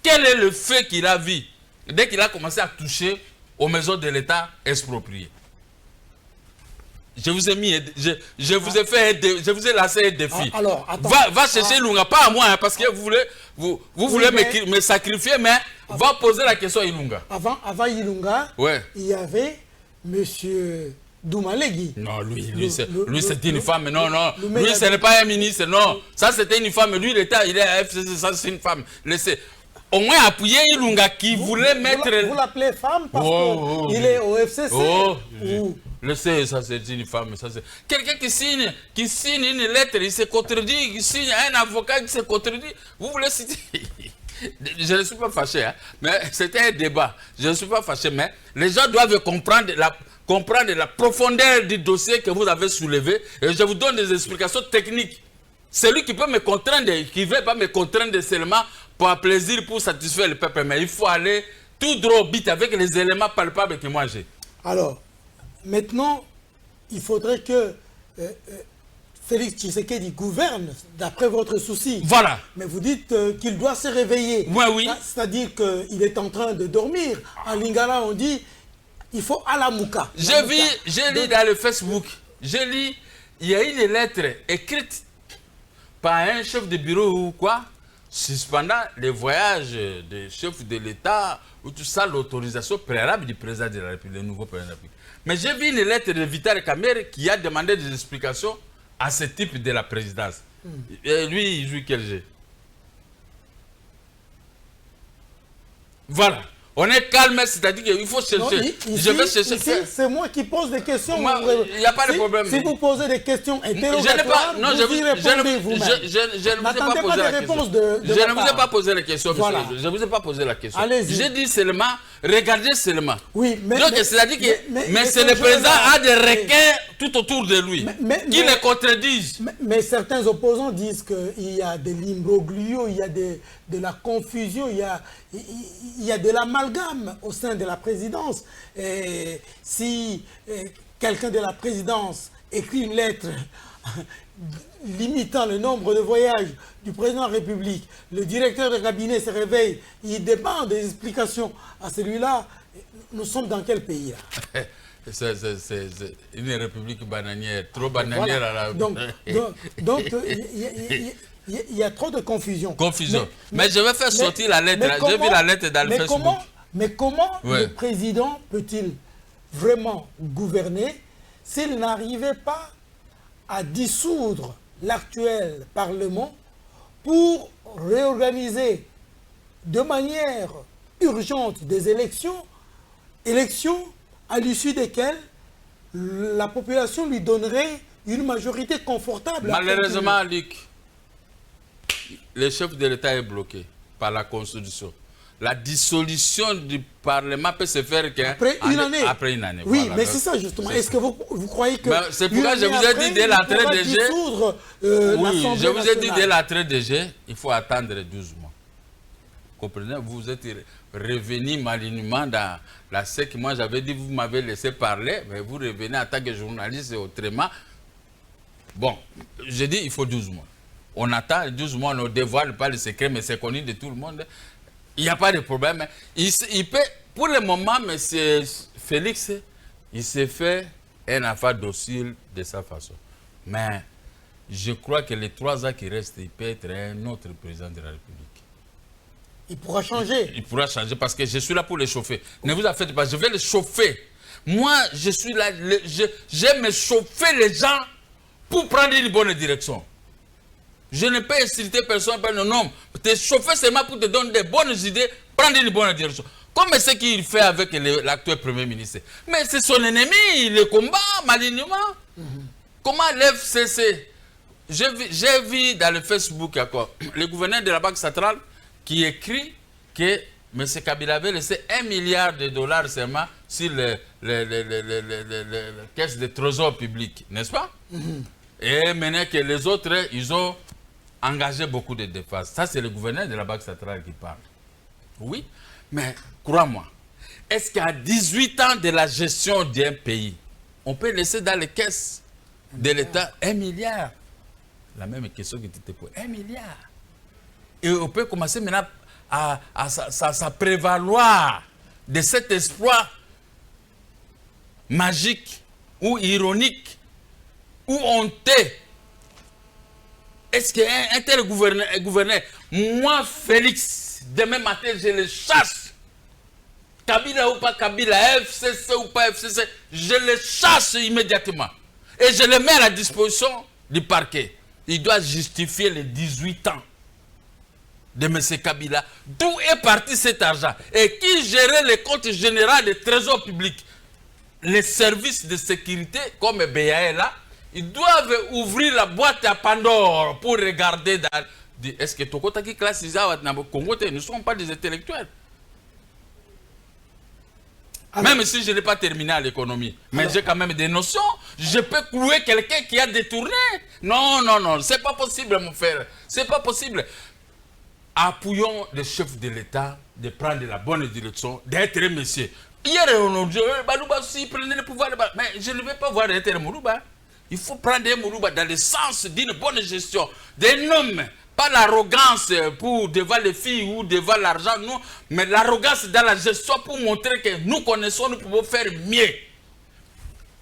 quel est le fait qu'il a vu dès qu'il a commencé à toucher aux maisons de l'État expropriées. Je vous ai mis, je vous ai fait, je vous ai lancé un défi. Alors, va chercher Ilunga, pas à moi, hein, parce que vous voulez me sacrifier, mais va poser la question à Ilunga. Avant Ilunga, il y avait Monsieur Doumalegui. Non, lui c'était une femme, non, lui ce n'est pas un ministre, non. Ça c'était une femme, lui il est à FCC, ça c'est une femme. Laissez. Au moins appuyer Ilunga qui voulait mettre... Vous l'appelez femme parce qu'il est au FCC Laissez, ça c'est une femme. Quelqu'un qui signe une lettre, il se contredit, il signe un avocat qui se contredit. Vous voulez citer... Je ne suis pas fâché, hein, mais c'était un débat. Je ne suis pas fâché, mais les gens doivent comprendre la profondeur du dossier que vous avez soulevé. Et je vous donne des explications techniques. Celui qui peut me contraindre, qui ne veut pas me contraindre seulement pour plaisir, pour satisfaire le peuple, mais il faut aller tout droit au but avec les éléments palpables que moi j'ai. Alors, maintenant, il faudrait que Félix Tshisekedi gouverne d'après votre souci. Voilà. Mais vous dites qu'il doit se réveiller. Oui. C'est-à-dire qu'il est en train de dormir. En Lingala, on dit il faut à la mouka. J'ai lu dans le Facebook, il y a une lettre écrite par un chef de bureau ou quoi, suspendant les voyages des chefs de l'État ou tout ça, l'autorisation préalable du président de la République, le nouveau président de la République. Mais j'ai vu une lettre de Vital Kamerhe qui a demandé des explications à ce type de la présidence. Et lui, il joue quel jeu? Voilà. On est calme, c'est-à-dire qu'il faut chercher. Je vais chercher. C'est moi qui pose des questions. Il n'y a pas de problème. Si vous posez des questions interrogatoires, vous y répondez vous-même. Je ne vous ai pas posé la question. Je ne vous ai pas posé la question. Je ne vous ai pas posé la question. J'ai dit seulement, regardez seulement. Oui, mais... Donc, c'est-à-dire que... Mais c'est le président a des requins tout autour de lui qui mais, le contredisent. Mais certains opposants disent qu'il y a de l'imbroglio, il y a de la confusion, il y a de l'amalgame au sein de la présidence. Et si quelqu'un de la présidence écrit une lettre limitant le nombre de voyages du président de la République, le directeur de cabinet se réveille, il demande des explications à celui-là. Nous sommes dans quel pays là? C'est une république bananière, trop bananière. Voilà. À la... Donc il y a trop de confusion. Mais je vais faire sortir la lettre. J'ai vu la lettre dans le Facebook. Mais comment le président peut-il vraiment gouverner s'il n'arrivait pas à dissoudre l'actuel Parlement pour réorganiser de manière urgente des élections à l'issue desquelles la population lui donnerait une majorité confortable. Malheureusement, Luc, le chef de l'État est bloqué par la Constitution. La dissolution du Parlement peut se faire après une année. Oui, voilà, mais c'est ça justement. Est-ce que vous croyez que... C'est pourquoi je vous ai dit dès l'entrée de jeu... Oui, je vous ai dit dès l'entrée de jeu, il faut attendre 12 mois. Comprenez? Vous êtes revenu malignement dans la SEC. Moi, j'avais dit, vous m'avez laissé parler, mais vous revenez en tant que journaliste et autrement. Bon, j'ai dit, il faut 12 mois. On attend 12 mois, on ne dévoile pas le secret, mais c'est connu de tout le monde. Il n'y a pas de problème. Il peut, pour le moment, M. Félix, il s'est fait un affaire docile de sa façon. Mais je crois que les 3 ans qui restent, il peut être un autre président de la République. Il pourra changer. Il pourra changer parce que je suis là pour le chauffer. Ne vous en faites pas, je vais le chauffer. Moi, je suis là, j'aime chauffer les gens pour prendre une bonne direction. Je ne peux insulter personne par le nom. Te chauffer seulement pour te donner des bonnes idées, prendre une bonne direction. Comme ce qu'il fait avec l'actuel Premier ministre. Mais c'est son ennemi, il le combat malignement. Comment l'FCC? J'ai vu dans le Facebook le gouverneur de la Banque centrale qui écrit que M. Kabila avait laissé $1 milliard seulement sur la caisse de trésor public, n'est-ce pas? Et maintenant que les autres, ils ont engagé beaucoup de dépenses. Ça, c'est le gouverneur de la Banque centrale qui parle. Oui, mais crois-moi, est-ce qu'à 18 ans de la gestion d'un pays, on peut laisser dans les caisses de l'État 1 milliard? La même question que tu te poses. 1 milliard. Et on peut commencer maintenant à prévaloir de cet espoir magique ou ironique ou honteux. Est-ce qu'un tel gouverneur, moi Félix, demain matin je le chasse, Kabila ou pas Kabila, FCC ou pas FCC, je le chasse immédiatement. Et je le mets à la disposition du parquet. Il doit justifier les 18 ans de M. Kabila. D'où est parti cet argent? Et qui gérait les comptes généraux des trésors publics? Les services de sécurité, comme BAE là, ils doivent ouvrir la boîte à Pandore pour regarder dans... Est-ce que Tokota qui classe Congo, nous ne sommes pas des intellectuels? Alors, même si je n'ai pas terminé à l'économie, mais j'ai quand même des notions. Je peux clouer quelqu'un qui a détourné. Non, non, non, c'est pas possible, mon frère. C'est pas possible. Appuyons le chef de l'État de prendre la bonne direction, d'être monsieur. Hier, on a dit, Balouba, si prenez le pouvoir, mais je ne vais pas voir d'être Mourouba. Il faut prendre Mourouba dans le sens d'une bonne gestion, des hommes. Pas l'arrogance pour devant les filles ou devant l'argent, non, mais l'arrogance dans la gestion pour montrer que nous connaissons, nous pouvons faire mieux.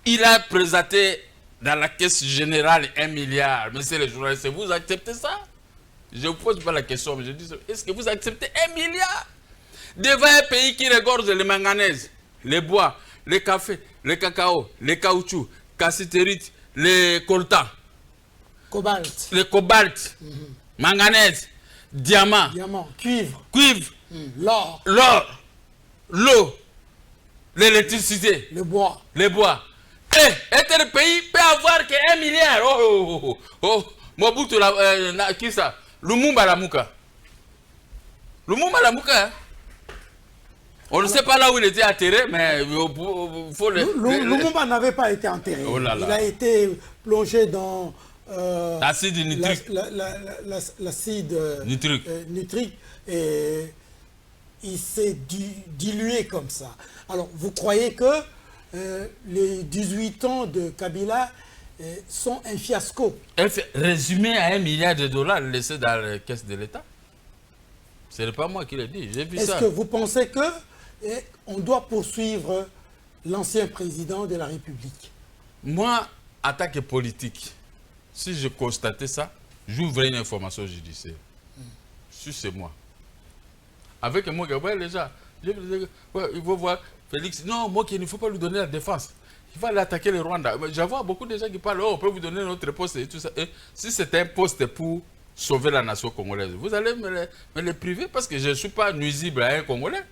Il a présenté dans la caisse générale 1 milliard. Monsieur le journaliste, vous acceptez ça? Je ne vous pose pas la question, mais je dis, est-ce que vous acceptez 1 milliard devant un pays qui regorge les manganèses, les bois, les cafés, les cacao, les caoutchoucs, cassiterite, les coltan, cobalt, les cobalt, manganèse, diamant, cuivre, l'or, l'eau, l'électricité, le bois. Et un pays peut avoir que 1 milliard. Mobutu, qui ça? Lumumba Lamuka. Lumumba Lamuka. On ne sait pas là où il était atterré, mais il faut Lumumba n'avait pas été enterré. Oh là là. Il a été plongé dans l'acide nitrique. L'acide nitrique et il s'est dilué comme ça. Alors, vous croyez que les 18 ans de Kabila sont un fiasco? Résumé à $1 milliard laissé dans la caisse de l'État. Ce n'est pas moi qui l'ai dit, j'ai vu ça. Est-ce que vous pensez que on doit poursuivre l'ancien président de la République? Moi, en tant que politique, si je constatais ça, j'ouvrais une information judiciaire. Si c'est moi. Avec moi, les gens, il faut voir Félix. Non, moi, il ne faut pas lui donner la défense. Il va aller attaquer le Rwanda. Je vois beaucoup de gens qui parlent, oh, on peut vous donner notre poste et tout ça. Et si c'est un poste pour sauver la nation congolaise, vous allez me le priver parce que je ne suis pas nuisible à un Congolais.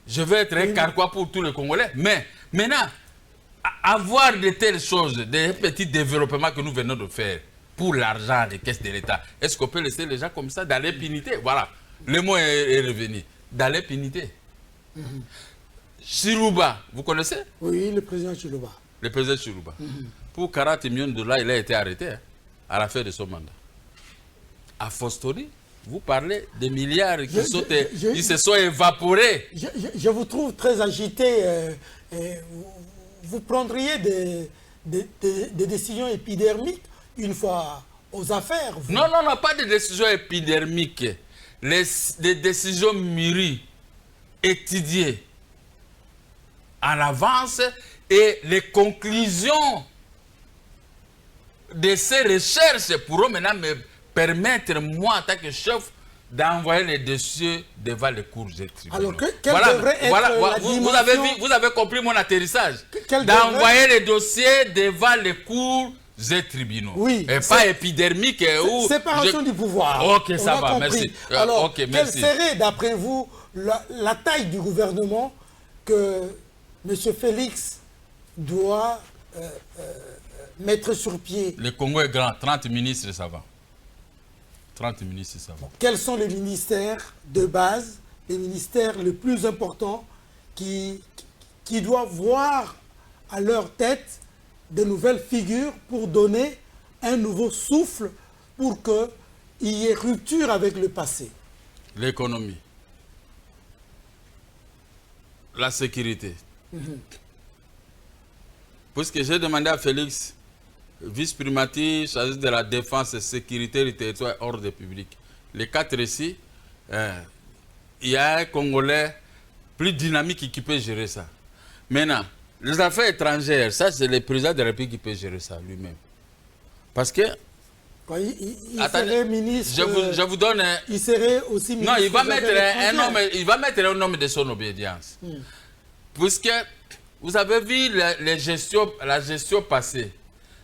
Je vais être un carquois pour tous les Congolais. Mais maintenant, avoir de telles choses, des petits développements que nous venons de faire pour l'argent des caisses de l'État, est-ce qu'on peut laisser les gens comme ça dans l'impunité? Voilà, le mot est revenu. Dans l'impunité. Chiluba, vous connaissez? Oui, le président Chiluba. Le président Chiluba. Pour 40 millions de dollars, il a été arrêté à la fin de son mandat. À Fostori, vous parlez des milliards qui se sont évaporés. Je vous trouve très agité. Vous prendriez des décisions épidermiques une fois aux affaires. Vous. Non, pas de décisions épidermiques. Des décisions mûries, étudiées en avance et les conclusions de ces recherches pourront maintenant me permettre, moi, en tant que chef, d'envoyer les dossiers devant les cours et tribunaux. Alors, quelle devrait être la dimension... vous avez compris mon atterrissage. D'envoyer les dossiers devant les cours et tribunaux. Oui. Et pas épidermique. Séparation du pouvoir. Ok, ça va, merci. Alors, okay, quelle serait, d'après vous, la taille du gouvernement que M. Félix doit mettre sur pied? Le Congo est grand, 30 ministres, ça va. 30 ministres, ça va. Quels sont les ministères de base, les ministères les plus importants qui doivent voir à leur tête de nouvelles figures pour donner un nouveau souffle pour qu'il y ait rupture avec le passé? L'économie. La sécurité. Puisque j'ai demandé à Félix, vice-primature chargé de la défense et sécurité du territoire hors de public. Les 4 ici, il y a un Congolais plus dynamique qui peut gérer ça. Maintenant, les affaires étrangères, ça c'est le président de la République qui peut gérer ça lui-même. Parce que... il serait ministre... Je vous donne... il serait aussi ministre... Non, il va mettre un homme de son obédience. Puisque vous avez vu la gestion passée.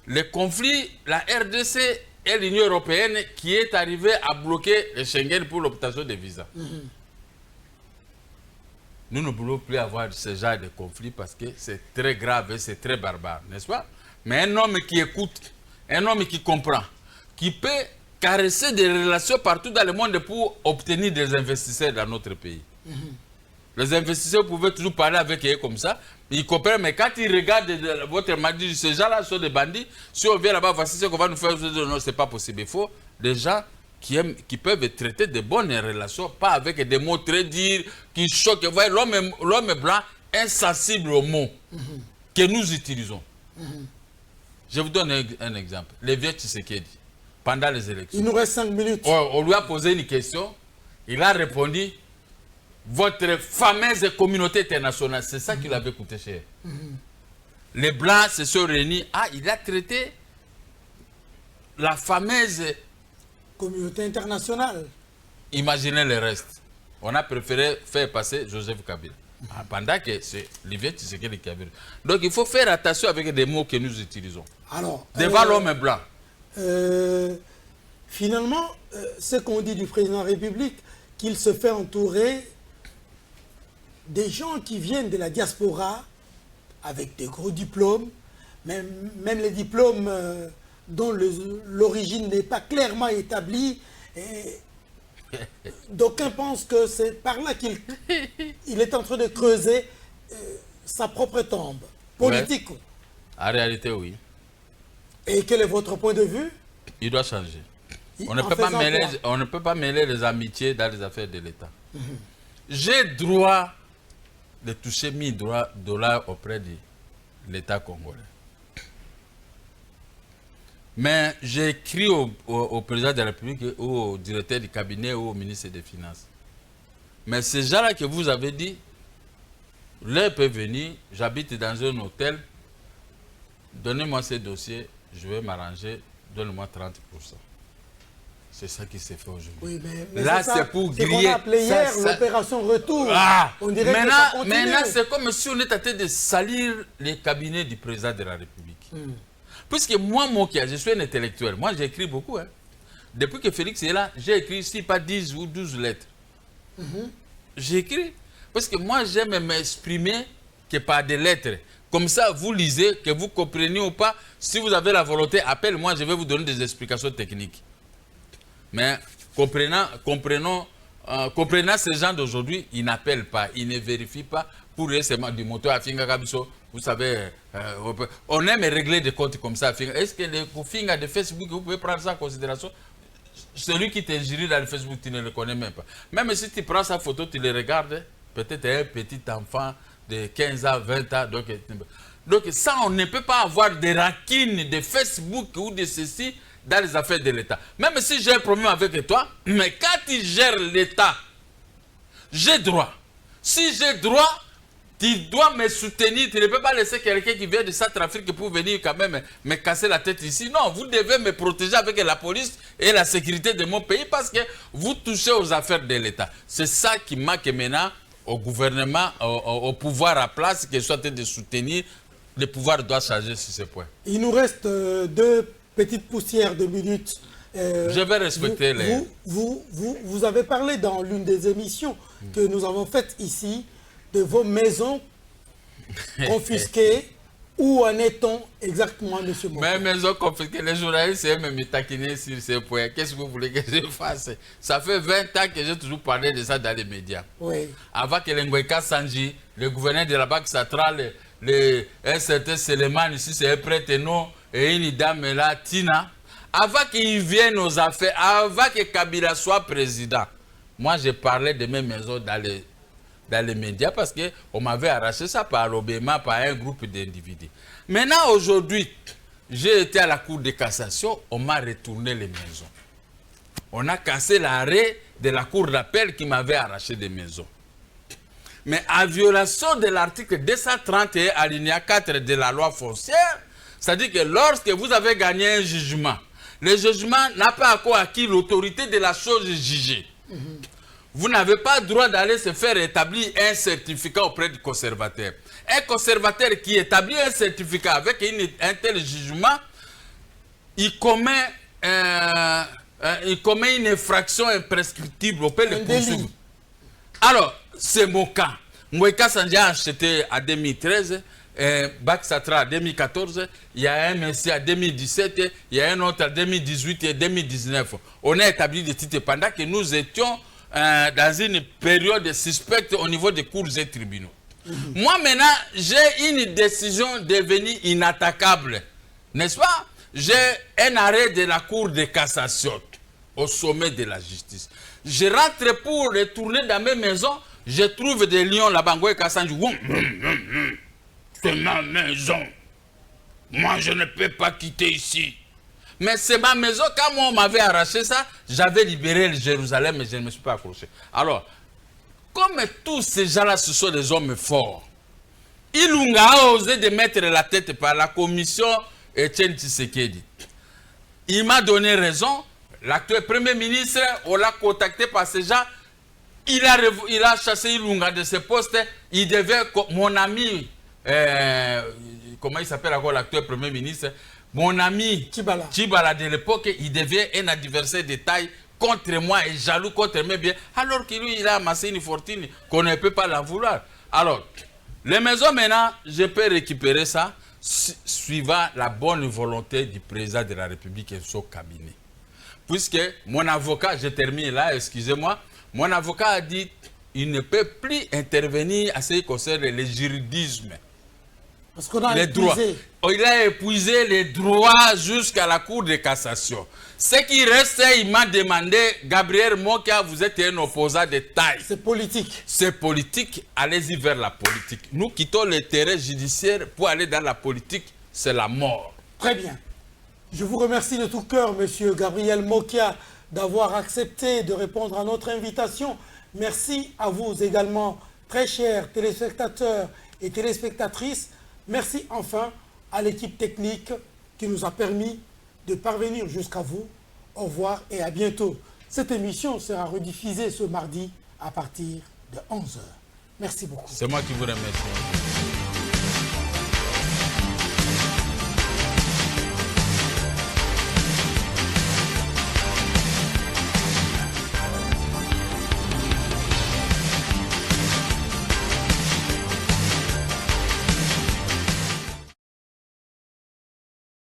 Le conflit, la RDC et l'Union européenne qui est arrivée à bloquer le Schengen pour l'obtention des visas. Nous ne voulons plus avoir ce genre de conflit parce que c'est très grave et c'est très barbare, n'est-ce pas? Mais un homme qui écoute, un homme qui comprend, qui peut caresser des relations partout dans le monde pour obtenir des investisseurs dans notre pays. Les investisseurs pouvaient toujours parler avec eux comme ça. Ils comprennent, mais quand ils regardent votre mari, ces gens-là sont des bandits. Si on vient là-bas, voici ce qu'on va nous faire. Non, ce n'est pas possible. Il faut des gens qui peuvent traiter de bonnes relations, pas avec des mots très durs, qui choquent. Vous voyez, l'homme blanc insensible aux mots que nous utilisons. Je vous donne un exemple. Le vieux Tshisekedi, pendant les élections. Il nous reste 5 minutes. On lui a posé une question. Il a répondu. Votre fameuse communauté internationale, c'est ça qui lui avait coûté cher. Les Blancs se sont réunis. Ah, il a traité la fameuse communauté internationale. Imaginez le reste. On a préféré faire passer Joseph Kabila. Pendant que c'est Olivier Tshisekedi qui a vu. Donc il faut faire attention avec des mots que nous utilisons. Alors, devant l'homme blanc. Finalement, ce qu'on dit du président de la République, qu'il se fait entourer des gens qui viennent de la diaspora avec des gros diplômes, même les diplômes dont l'origine n'est pas clairement établie. D'aucuns pensent que c'est par là qu'ils il est en train de creuser sa propre tombe politique. Ouais. En réalité, oui. Et quel est votre point de vue? Il doit changer. On ne peut pas mêler les amitiés dans les affaires de l'État. J'ai droit de toucher 1000 dollars auprès de l'État congolais. Mais j'ai écrit au président de la République, au directeur du cabinet ou au ministre des Finances. Mais ces gens-là que vous avez dit, l'heure peut venir, j'habite dans un hôtel, donnez-moi ces dossiers, je vais m'arranger, donnez-moi 30%. C'est ça qui s'est fait aujourd'hui. Oui, mais là, c'est pour griller. On a appelé hier l'opération retour. Ah, on dirait que ça continue. Maintenant, c'est comme si on était en train de salir les cabinets du président de la République. Puisque moi, mon cas, je suis un intellectuel. Moi, j'écris beaucoup. Hein. Depuis que Félix est là, j'ai écrit ici pas 10 ou 12 lettres. J'écris. Parce que moi, j'aime m'exprimer que par des lettres. Comme ça, vous lisez, que vous compreniez ou pas. Si vous avez la volonté, appelle-moi, je vais vous donner des explications techniques. Mais comprenant ces gens d'aujourd'hui, ils n'appellent pas, ils ne vérifient pas pour seulement du moteur à Finga Kabiso. Vous savez, on aime régler des comptes comme ça. Est-ce que les Finga de Facebook, vous pouvez prendre ça en considération? Celui qui t'injurie dans le Facebook, tu ne le connais même pas. Même si tu prends sa photo, tu le regardes, peut-être un petit enfant de 15 ans, 20 ans. Donc ça, on ne peut pas avoir des raquines de Facebook ou de ceci dans les affaires de l'État. Même si j'ai un problème avec toi, mais quand tu gères l'État, j'ai droit. Si j'ai droit, tu dois me soutenir. Tu ne peux pas laisser quelqu'un qui vient de Centrafrique pour venir quand même me casser la tête ici. Non, vous devez me protéger avec la police et la sécurité de mon pays parce que vous touchez aux affaires de l'État. C'est ça qui manque maintenant au gouvernement, au pouvoir à place, qu'il soit en train de soutenir. Le pouvoir doit changer sur ce point. Il nous reste 2 petites poussières de minutes. Je vais respecter vous avez parlé dans l'une des émissions que nous avons faites ici de vos maisons confisquées. Où en est-on exactement, M. Moka? Mes maisons confisquées, les journalistes aiment me taquiner sur ces points. Qu'est-ce que vous voulez que je fasse? Ça fait 20 ans que j'ai toujours parlé de ça dans les médias. Oui. Avant que l'Ngweka Sanji, le gouverneur de la Banque centrale, un certain Seleman, ici c'est un prêtre non, et une dame là, Tina, avant qu'ils viennent aux affaires, avant que Kabila soit président, moi je parlais de mes maisons dans les médias parce qu'on m'avait arraché ça par l'Obéma, par un groupe d'individus. Maintenant, aujourd'hui, j'ai été à la Cour de cassation, on m'a retourné les maisons. On a cassé l'arrêt de la Cour d'appel qui m'avait arraché des maisons. Mais en violation de l'article 231 alinéa 4 de la loi foncière, c'est-à-dire que lorsque vous avez gagné un jugement, le jugement n'a pas encore acquis l'autorité de la chose jugée. Vous n'avez pas le droit d'aller se faire établir un certificat auprès du conservateur. Un conservateur qui établit un certificat avec un tel jugement, il commet une infraction imprescriptible, on peut le poursuivre. Alors, c'est mon cas. Ngweka Sanji a acheté en 2013, Bac Satra en 2014, il y a un monsieur en 2017, il y a un autre en 2018 et 2019. On a établi des titres pendant que nous étions dans une période suspecte au niveau des cours et tribunaux. Moi maintenant, j'ai une décision devenue inattaquable. N'est-ce pas? J'ai un arrêt de la Cour de cassation au sommet de la justice. Je rentre pour retourner dans mes maisons, je trouve des lions là-bas. C'est ma maison. Moi, je ne peux pas quitter ici. Mais c'est ma maison. Quand moi, on m'avait arraché ça, j'avais libéré le Jérusalem, mais je ne me suis pas accroché. Alors, comme tous ces gens-là, ce sont des hommes forts, Ilunga a osé de mettre la tête par la commission Etienne Tshisekedi. Il m'a donné raison. L'actuel Premier ministre, on l'a contacté par ces gens. Il a chassé Ilunga de ses postes. Il devait, mon ami, comment il s'appelle encore l'actuel Premier ministre, mon ami Tchibala de l'époque, il devient un adversaire de taille contre moi et jaloux contre mes biens, alors que lui, il a amassé une fortune qu'on ne peut pas la vouloir. Alors, les maisons maintenant, je peux récupérer ça suivant la bonne volonté du président de la République et son cabinet. Puisque mon avocat, je termine là, excusez-moi, mon avocat a dit, il ne peut plus intervenir à ce qui concerne les juridismes. Parce qu'on a Les droits. Il a épuisé les droits jusqu'à la Cour de cassation. Ce qui reste, il m'a demandé, Gabriel Mokia, vous êtes un opposant de taille. C'est politique. C'est politique, allez-y vers la politique. Nous quittons le terrain judiciaire pour aller dans la politique, c'est la mort. Très bien. Je vous remercie de tout cœur, monsieur Gabriel Mokia, d'avoir accepté de répondre à notre invitation. Merci à vous également, très chers téléspectateurs et téléspectatrices. Merci enfin à l'équipe technique qui nous a permis de parvenir jusqu'à vous. Au revoir et à bientôt. Cette émission sera rediffusée ce mardi à partir de 11h. Merci beaucoup. C'est moi qui vous remercie.